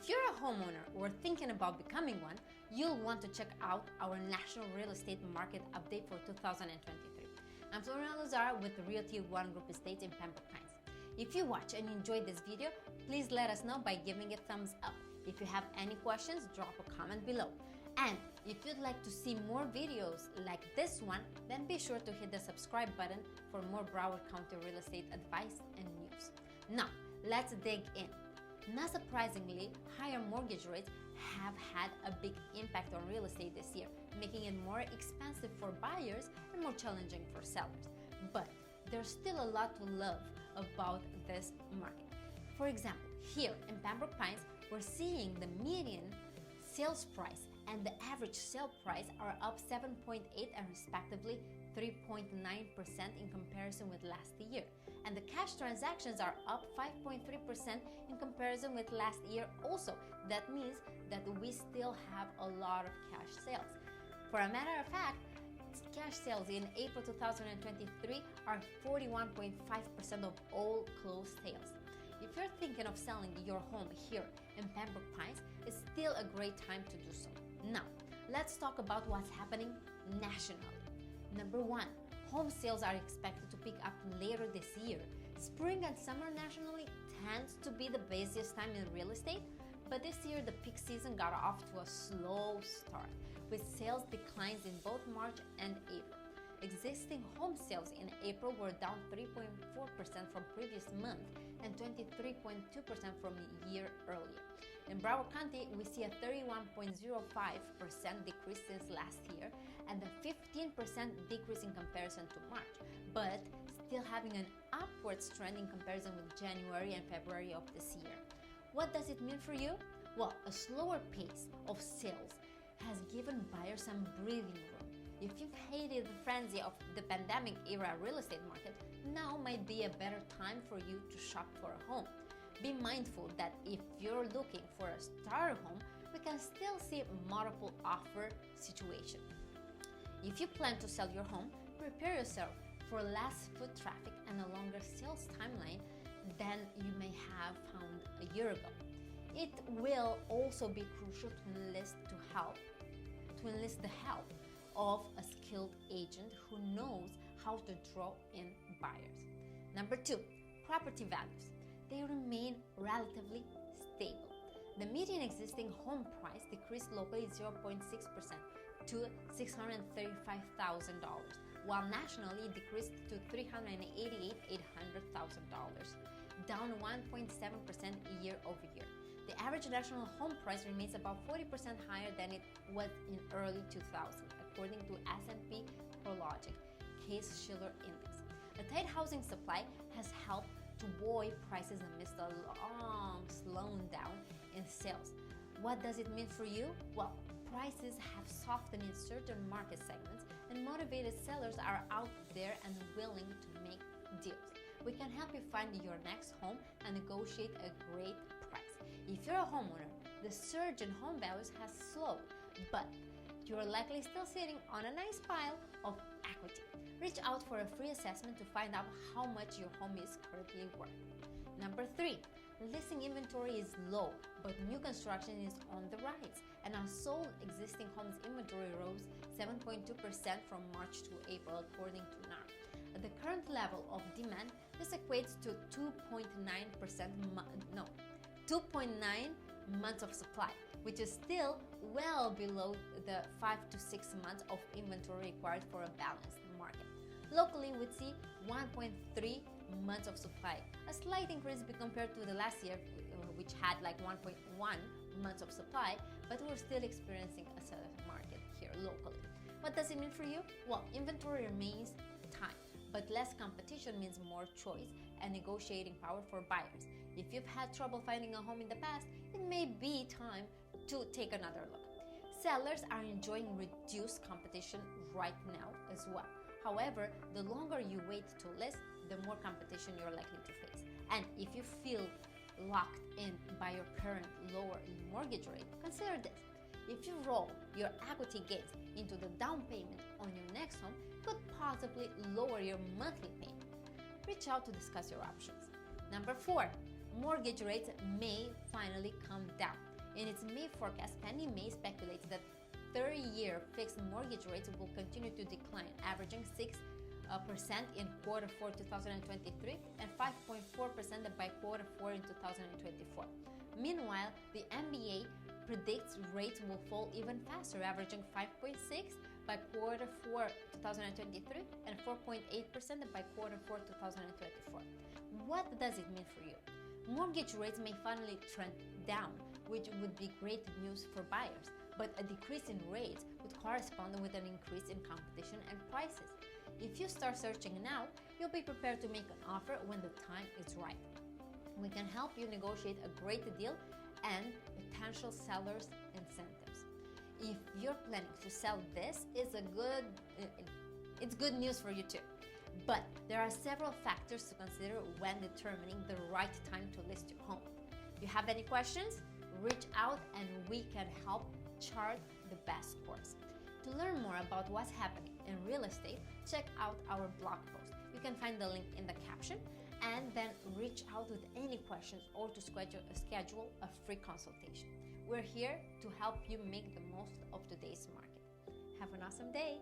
If you're a homeowner or thinking about becoming one, you'll want to check out our national real estate market update for 2023. I'm Florina Lazar with the Realty One Group Estates in Pembroke Pines. If you watch and enjoyed this video, please let us know by giving it a thumbs up. If you have any questions, drop a comment below. And if you'd like to see more videos like this one, then be sure to hit the subscribe button for more Broward County real estate advice and news. Now, let's dig in. Not surprisingly, higher mortgage rates have had a big impact on real estate this year, making it more expensive for buyers and more challenging for sellers. But there's still a lot to love about this market. For example, here in Pembroke Pines, we're seeing the median sales price and the average sale price are up 7.8% and respectively 3.9% in comparison with last year. And the cash transactions are up 5.3% in comparison with last year also. That means that we still have a lot of cash sales. For a matter of fact, cash sales in April 2023 are 41.5% of all closed sales. If you're thinking of selling your home here in Pembroke Pines, it's still a great time to do so. Now, let's talk about what's happening nationally. Number one, home sales are expected to pick up later this year. Spring and summer nationally tends to be the busiest time in real estate, but this year the peak season got off to a slow start, with sales declines in both March and April. Existing home sales in April were down 3.4% from previous month and 23.2% from a year earlier. In Broward County, we see a 31.05% decrease since last year and a 15% decrease in comparison to March, but still having an upwards trend in comparison with January and February of this year. What does it mean for you? Well, a slower pace of sales has given buyers some breathing room. If you've hated the frenzy of the pandemic era real estate market, now might be a better time for you to shop for a home. Be mindful that if you're looking for a starter home, we can still see multiple offer situation. If you plan to sell your home, prepare yourself for less foot traffic and a longer sales timeline than you may have found a year ago. It will also be crucial to enlist the help of a skilled agent who knows how to draw in buyers. Number two, property values. They remain relatively stable. The median existing home price decreased locally 0.6% to $635,000, while nationally it decreased to $388,800, down 1.7% year over year. The average national home price remains about 40% higher than it was in early 2000, according to S&P CoreLogic Case-Shiller Index. A tight housing supply has helped to buoy prices amidst a long slowing down in sales. What does it mean for you? Well, prices have softened in certain market segments and motivated sellers are out there and willing to make deals. We can help you find your next home and negotiate a great price. If you're a homeowner, the surge in home values has slowed, but you're likely still sitting on a nice pile of equity. Reach out for a free assessment to find out how much your home is currently worth. Number three, listing inventory is low, but new construction is on the rise, and unsold existing homes inventory rose 7.2% from March to April, according to NAR. At the current level of demand, this equates to 2.9 months of supply, which is still well below the 5 to 6 months of inventory required for a balanced market. Locally, we see 1.3 months of supply, a slight increase compared to the last year, which had like 1.1 months of supply, but we're still experiencing a seller's market here locally. What does it mean for you? Well, inventory remains tight, but less competition means more choice and negotiating power for buyers. If you've had trouble finding a home in the past, it may be time to take another look. Sellers are enjoying reduced competition right now as well. However, the longer you wait to list, the more competition you're likely to face. And if you feel locked in by your current lower mortgage rate, consider this. If you roll your equity gains into the down payment on your next home, it could possibly lower your monthly payment. Reach out to discuss your options. Number 4, mortgage rates may finally come down. In its May forecast, Fannie Mae speculates that 30-year fixed mortgage rates will continue to decline, averaging 6% in quarter 4 2023 and 5.4% by quarter 4 in 2024. Meanwhile, the MBA predicts rates will fall even faster, averaging 5.6% by quarter 4 2023 and 4.8% by quarter 4 2024. What does it mean for you? Mortgage rates may finally trend down, which would be great news for buyers, but a decrease in rates would correspond with an increase in competition and prices. If you start searching now, you'll be prepared to make an offer when the time is right. We can help you negotiate a great deal and potential sellers' incentives. If you're planning to sell this, it's good news for you too. But there are several factors to consider when determining the right time to list your home. If you have any questions, reach out and we can help chart the best course. To learn more about what's happening in real estate, check out our blog post. You can find the link in the caption, and then reach out with any questions or to schedule a free consultation. We're here to help you make the most of today's market. Have an awesome day.